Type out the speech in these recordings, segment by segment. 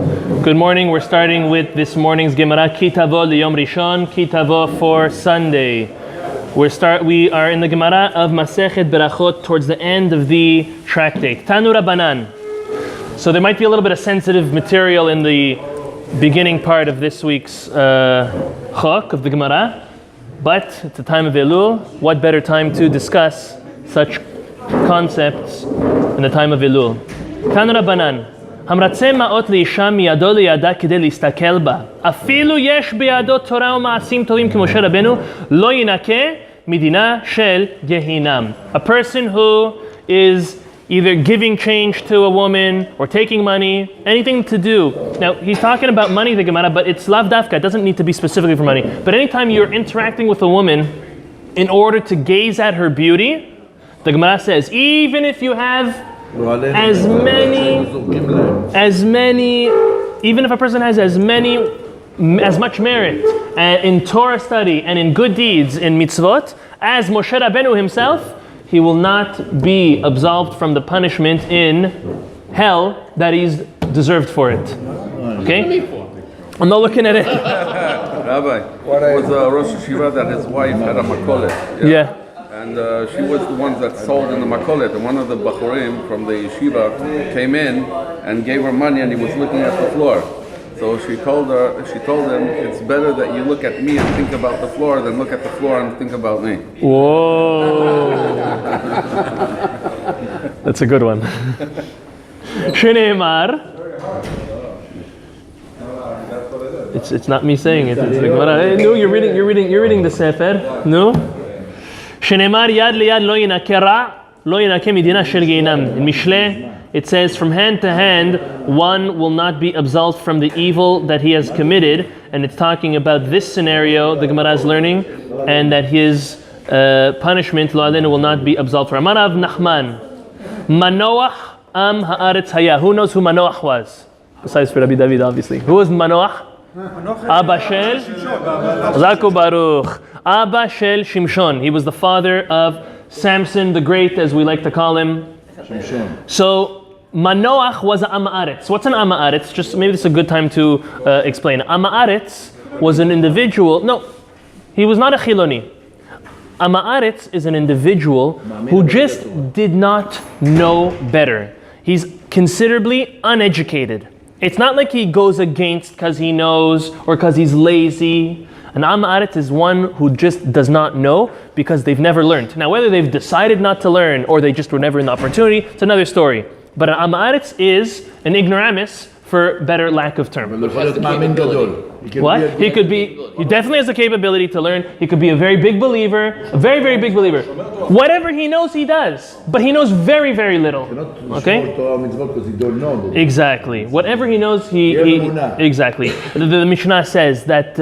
Good morning. We're starting with this morning's Gemara, Tavo liyom rishon, Tavo for Sunday. We are in the Gemara of Masechet Berachot towards the end of the tractate. Tanu Rabbanan. So there might be a little bit of sensitive material in the beginning part of this week's Chok of the Gemara, but it's the time of Elul. What better time to discuss such concepts in the time of Elul? Tanu Rabbanan. המרצה מעות לאישה מידו לידה כדי להסתכל בה. אפילו יש בידו תורה ומעשים טובים כמשה רבנו, לא ינקה מדינה של גיהינם. A person who is either giving change to a woman or taking money, anything to do. Now, he's talking about money, the Gemara, but it's lav dafka. It doesn't need to be specifically for money. But anytime you're interacting with a woman in order to gaze at her beauty, the Gemara says, even if you have as many, even if a person has as much merit in Torah study and in good deeds, in mitzvot, as Moshe Rabbeinu himself, he will not be absolved from the punishment in hell that he's deserved for it. Okay? I'm not looking at it. Rabbi, it was a Rosh Yeshiva that his wife had a makolet. Yeah. And she was the ones that sold in the makolet. And one of the bachurim from the yeshiva came in and gave her money, and he was looking at the floor. So she told him, it's better that you look at me and think about the floor than look at the floor and think about me. Whoa. That's a good one. Shneimar. It's not me saying it. It's the Gemara. Hey, no, you're reading the Sefer. No? Shneimar yad liyad lo yinakeh ra, lo yinakeh midina shel gehinam. In Mishle, it says, from hand to hand, one will not be absolved from the evil that he has committed. And it's talking about this scenario, the Gemara is learning, and that his punishment, lo alenu, will not be absolved from. Amar Rav Nachman, Manoach am haaretz haya. Who knows who Manoach was? Besides for Rabbi David, obviously. Who was Manoach? Abba Shel Zaku Baruch. Abba Shel Shimshon. He was the father of Samson the Great, as we like to call him. Shimshon. So Manoach was an Amaretz. What's an Amaretz? Just maybe this is a good time to explain. Amaretz was an individual. No, he was not a Chiloni. Amaretz is an individual who just did not know better. He's considerably uneducated. It's not like he goes against because he knows or because he's lazy. An Amaretz is one who just does not know because they've never learned. Now, whether they've decided not to learn or they just were never in the opportunity, it's another story. But an Amaretz is an ignoramus, for better lack of term. What? He definitely has the capability to learn. He could be a very big believer, a very, very big believer. Whatever he knows, he does. But he knows very, very little. Okay? Exactly. Whatever he knows, he exactly. The Mishnah says that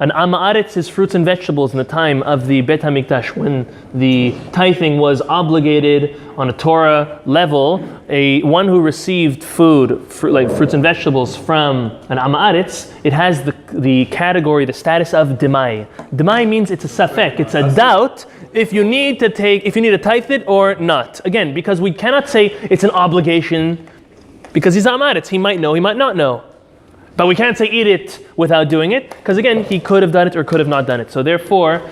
an Amaretz is fruits and vegetables in the time of the Bet HaMikdash, when the tithing was obligated on a Torah level. One who received food, like fruits and vegetables from an Amaretz, it has the category, the status of Demai. Demai means it's a safek, it's a doubt if you need to tithe it or not. Again, because we cannot say it's an obligation, because he's Amaretz. He might know, he might not know. But we can't say eat it without doing it, because again, he could have done it or could have not done it. So therefore,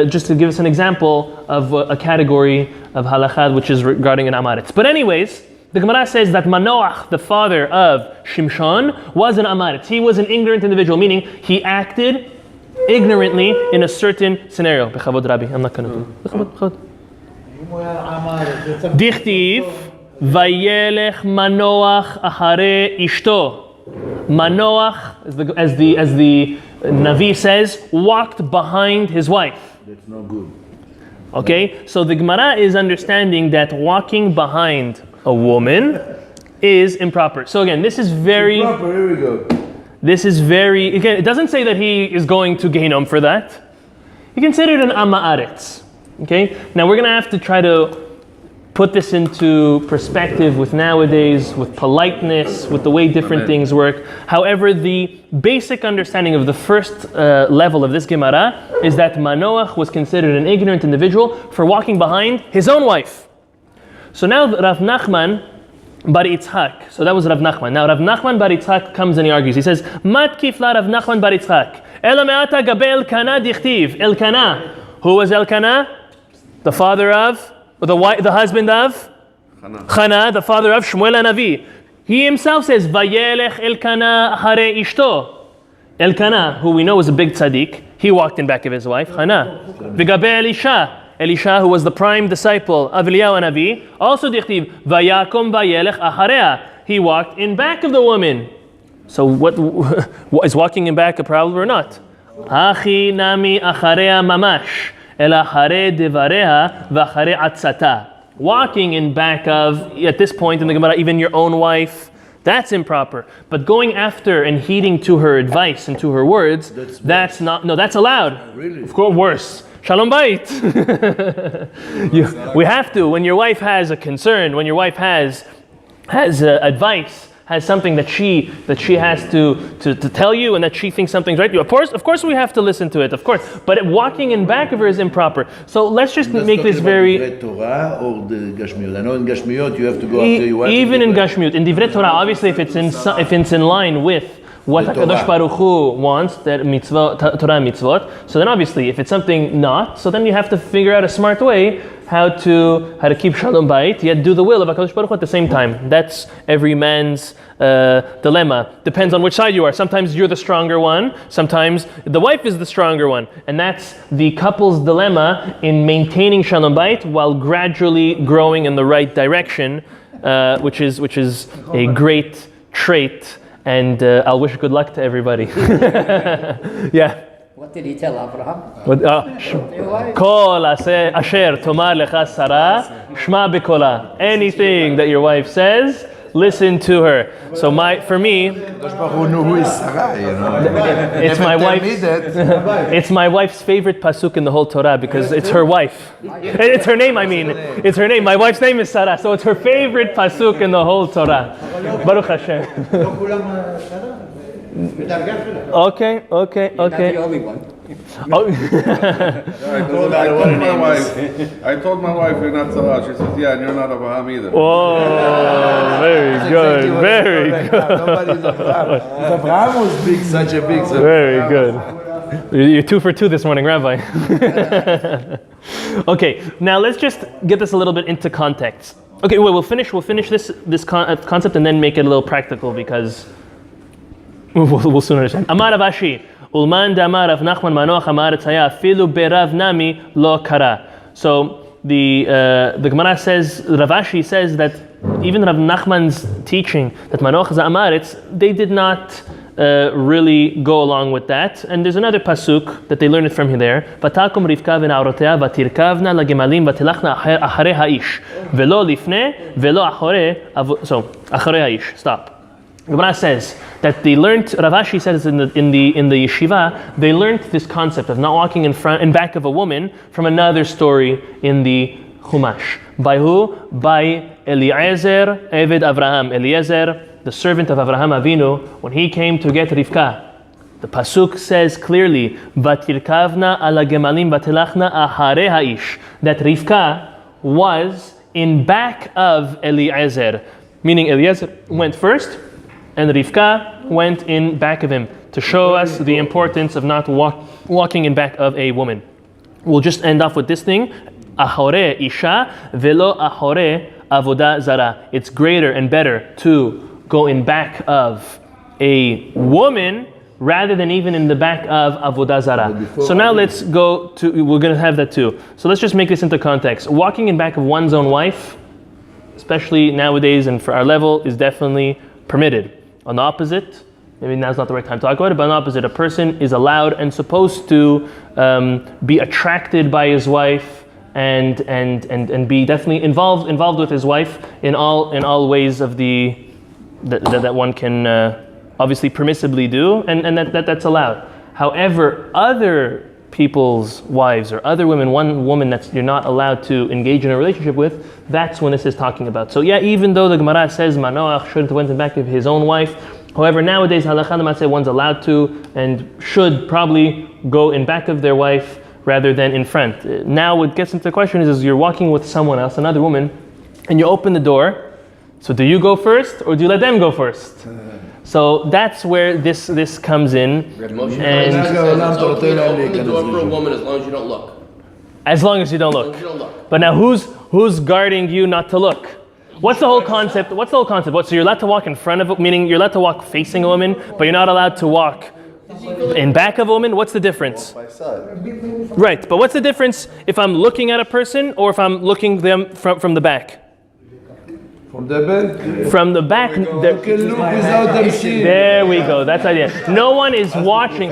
just to give us an example of a category of halakha which is regarding an Amaretz. But anyways, the Gemara says that Manoach, the father of Shimshon, was an Amaretz. He was an ignorant individual, meaning he acted ignorantly in a certain scenario. Bechavod Rabbi, I'm not going to do it. Dichtiv, Vayelech Manoach Achare Ishto. Manoach, as the Navi says, walked behind his wife. That's no good. Okay, so the Gemara is understanding that walking behind a woman is improper. So again, this is very improper. Here we go. This is very, again, it doesn't say that he is going to Gehinnom for that. He considered an Amaretz. Okay, now we're going to have to try to put this into perspective with nowadays, with politeness, with the way different things work. However, the basic understanding of the first level of this Gemara is that Manoach was considered an ignorant individual for walking behind his own wife. So now Rav Nachman bar Yitzchak. So that was Rav Nachman. Now Rav Nachman bar Yitzchak comes and he argues. He says, Matkif la Rav Nachman bar Yitzchak. Ela me'ata gabe Elkanah dichtiv. Elkanah. Who was Elkanah? The father of, the husband of? Chana, the father of Shmuel HaNavi. He himself says, Vayelech Elkanah hare ishto. Elkanah, who we know was a big tzaddik, he walked in back of his wife, Chana. V'gabe Elisha. Elisha, who was the prime disciple of Eliyahu HaNavi, also dichtiv, Vayakom vayelech achareha. He walked in back of the woman. So what is walking in back a problem or not? Achi nami achareha mamash. El achare devareha v'achare atzata. Walking in back of, at this point in the Gemara, even your own wife, that's improper. But going after and heeding to her advice and to her words, that's allowed. Really? Of course, worse. Shalom Bait. We have to, when your wife has a concern, when your wife has advice, has something that she has to tell you and that she thinks something's right. Of course we have to listen to it, of course. But walking in back of her is improper. So let's just make this very... Torah or the Gashmiut? I know in Gashmiut you have to go after your wife. Even in Gashmiut, in Divrei Torah, obviously if it's in line with what HaKadosh Baruch Hu wants, that mitzvot, Torah and mitzvot. So then obviously, if it's something not, so then you have to figure out a smart way how to keep shalom bayit, yet do the will of HaKadosh Baruch Hu at the same time. That's every man's dilemma. Depends on which side you are. Sometimes you're the stronger one. Sometimes the wife is the stronger one. And that's the couple's dilemma in maintaining shalom bayit while gradually growing in the right direction, which is a great trait. And I'll wish good luck to everybody. Yeah. What did he tell Abraham? Kol asher tomar lecha Sarah, shma b'kola. Anything that your wife says, listen to her. So for me, Who is Sarah? it's my wife's favorite pasuk in the whole Torah because it's her wife. It's her name. I mean, it's her name. My wife's name is Sarah, so it's her favorite pasuk in the whole Torah. Baruch Hashem. Okay. Not the only one. Oh. I told my wife you're not Sarah. She says, yeah, and you're not Abraham either. Oh, very good, very good. Nobody's Abraham. Abraham was big, such a big. Very good. You're 2 for 2 this morning, Rabbi. Okay, now let's just get this a little bit into context. Okay, we'll finish this concept and then make it a little practical because we'll soon understand. Amar Rav Ashi, Ulman damar Rav Nachman Manoach Amar Tzaya Filu berav nami lo kara. So the Gemara says, Rav Ashi says that even Rav Nachman's teaching that Manoach Za'amaretz, they did not really go along with that. And there's another pasuk that they learned it from there. Vatakum Rivka v'na'arotea v'tirkavna lagemalim v'tilachna acharei ha'ish velo lifne velo acharei. So acharei ha'ish. Stop. The Gemara says that they learned. Rav Ashi says in the yeshiva, they learned this concept of not walking in front and back of a woman from another story in the Chumash. By who? By Eliezer, Eved Avraham. Eliezer, the servant of Avraham Avinu, when he came to get Rivka. The pasuk says clearly, "Vatirkavna ala gemalim vatelachna ahare ha'ish," that Rivka was in back of Eliezer, meaning Eliezer went first, and Rivka went in back of him to show us the importance of not walking in back of a woman. We'll just end off with this thing: ahore isha velo ahore avodah zara. It's greater and better to go in back of a woman rather than even in the back of avodah zara. So now let's go to, we're going to have that too. So let's just make this into context. Walking in back of one's own wife, especially nowadays and for our level, is definitely permitted. On the opposite, maybe now's not the right time to talk about it, but on the opposite, a person is allowed and supposed to be attracted by his wife and be definitely involved with his wife in all ways of that one can obviously permissibly do, and that's allowed. However, other people's wives or other women, one woman that you're not allowed to engage in a relationship with, that's when this is talking about. So yeah, even though the Gemara says Manoach shouldn't have went in back of his own wife, however, nowadays halakha l'maaseh one's allowed to and should probably go in back of their wife rather than in front. Now what gets into the question is you're walking with someone else, another woman, and you open the door So do you go first or do you let them go first? So that's where this comes in. Moshe And says it's okay to open the door for a woman as long as you don't look. as long as you don't As long look. as you don't look. But now who's guarding you not to look? What's the whole concept? So you're allowed to walk in front of, meaning you're allowed to walk facing a woman, but you're not allowed to walk in back of a woman? What's the difference? Right, but what's the difference if I'm looking at a person or if I'm looking them from the back? From the bed. From the back. You can look without them seeing. There we go. That's the idea. No one is watching.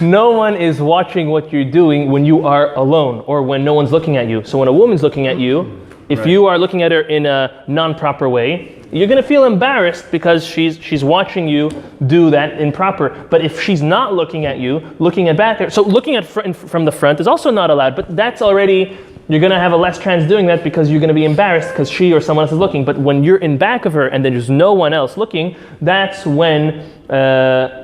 No one is watching what you're doing when you are alone or when no one's looking at you. So when a woman's looking at you, if you are looking at her in a non-proper way, you're going to feel embarrassed because she's watching you do that improper. But if she's not looking at you, looking at back, so looking at from the front is also not allowed. But that's already, you're going to have a less chance doing that because you're going to be embarrassed because she or someone else is looking. But when you're in back of her and there's no one else looking, that's when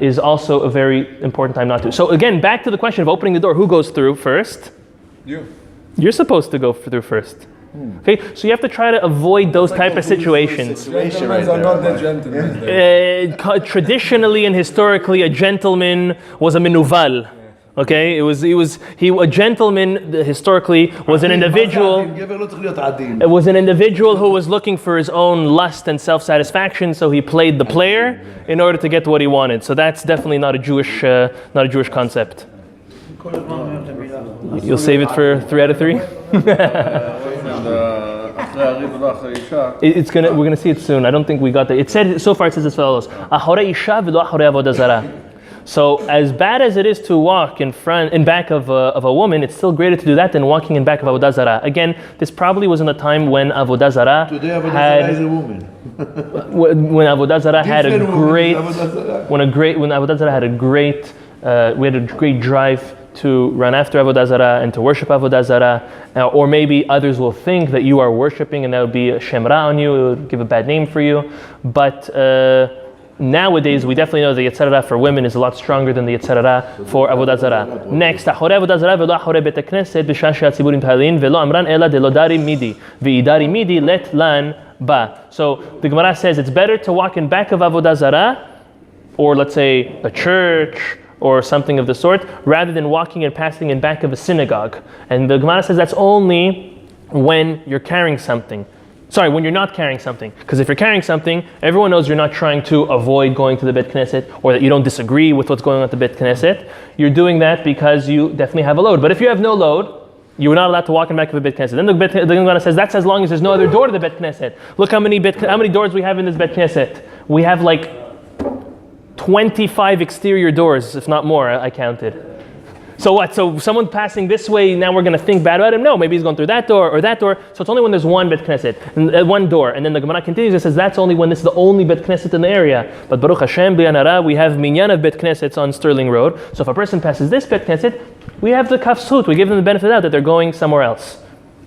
is also a very important time not to. So again, back to the question of opening the door. Who goes through first? You. You're supposed to go through first. Okay, so you have to try to avoid those type of situations. Gentlemen are not the gentlemen. Traditionally and historically, a gentleman was a menuval. Okay, a gentleman historically was an individual. It was an individual who was looking for his own lust and self-satisfaction, so he played the player in order to get what he wanted. So that's definitely not a Jewish concept. You'll save it for 3 out of 3. We're gonna see it soon. I don't think we got that. It said so far. It says as follows: Ahorei isha v'lo ahorei avodah zarah. So as bad as it is to walk in back of a woman, it's still greater to do that than walking in back of avodah zarah. Again, this probably was in a time when avodah zarah Today avodah zarah is a woman. when avodah zarah had a Different woman, great avodah zarah. when avodah zarah had a great we had a great drive to run after avodah zarah and to worship avodah zarah, or maybe others will think that you are worshiping and that would be a shemra on you, it would give a bad name for you. But nowadays we definitely know the Yetzer Hara for women is a lot stronger than the Yetzer Hara for avodah zarah. Next, אחורי avodah zarah ולא אחורי בית הכנסת בשעה שהציבור מתפללים ולא אמרן אלא דלא דרי מידי ואידרי מידי let lan ba. So the Gemara says it's better to walk in back of avodah zarah, or let's say a church or something of the sort, rather than walking and passing in back of a synagogue. And the Gemara says that's only when you're carrying something. Sorry, when you're not carrying something. Because if you're carrying something, everyone knows you're not trying to avoid going to the Bet Knesset, or that you don't disagree with what's going on at the Bet Knesset. You're doing that because you definitely have a load. But if you have no load, you are not allowed to walk in back of a Bet Knesset. Then the Gemara says that's as long as there's no other door to the Bet Knesset. Look how many doors we have in this Bet Knesset. We have like 25 exterior doors, if not more, I counted. So what? So someone passing this way, now we're going to think bad about him? No, maybe he's going through that door or that door. So it's only when there's one Bet Knesset, one door. And then the Gemara continues and says that's only when this is the only Bet Knesset in the area. But Baruch Hashem, B'yan Hara, we have minyan of Bet Knessets on Sterling Road. So if a person passes this Bet Knesset, we have the kafsut. We give them the benefit of the doubt that they're going somewhere else.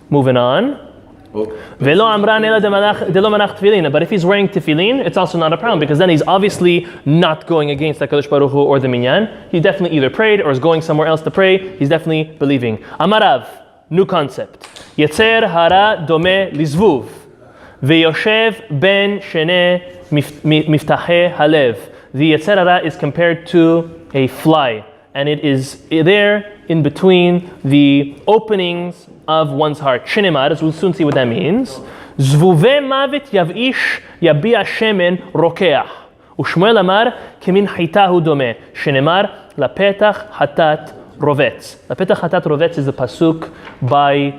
Moving on. But if he's wearing tefillin, it's also not a problem, because then he's obviously not going against the HaKadosh Baruch Hu or the minyan. He definitely either prayed or is going somewhere else to pray. He's definitely believing. Amarav, new concept. Yetzer hara dome lizvuv, veyoshev ben shene miftahe halev. The Yetzer hara is compared to a fly, and it is there in between the openings of one's heart. Shenemar, as we'll soon see what that means. Zvuve mavet yavish yabia shemen rokeach. Ushmuel amar kemin haitahu dome. Shenemar lapetach hatat rovetz. Lapetach hatat rovetz is the pasuk by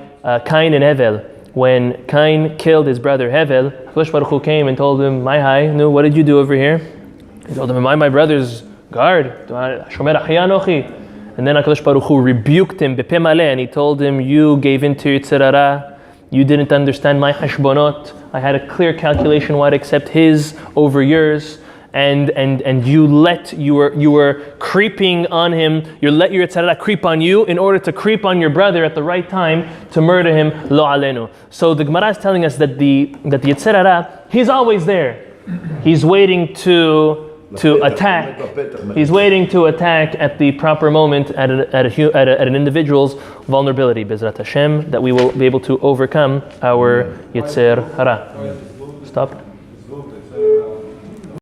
Cain and Hevel. When Cain killed his brother Hevel, HaKadosh Baruch Hu came and told him, what did you do over here? He told him, am I my brother's guard? Shomer achi anochi. And then HaKadosh Baruch Hu rebuked him b'peh maleh, and he told him, you gave in to your Yetzer Hara, you didn't understand my hashbonot, I had a clear calculation why to accept his over yours, and you were creeping on him, you let your Yetzer Hara creep on you in order to creep on your brother at the right time to murder him, lo alenu. So the Gemara is telling us that the Yetzer Hara, he's always there. He's waiting to to attack. He's waiting to attack at the proper moment at an individual's vulnerability, Bezrat Hashem, that we will be able to overcome our Yetzer Hara. Stop.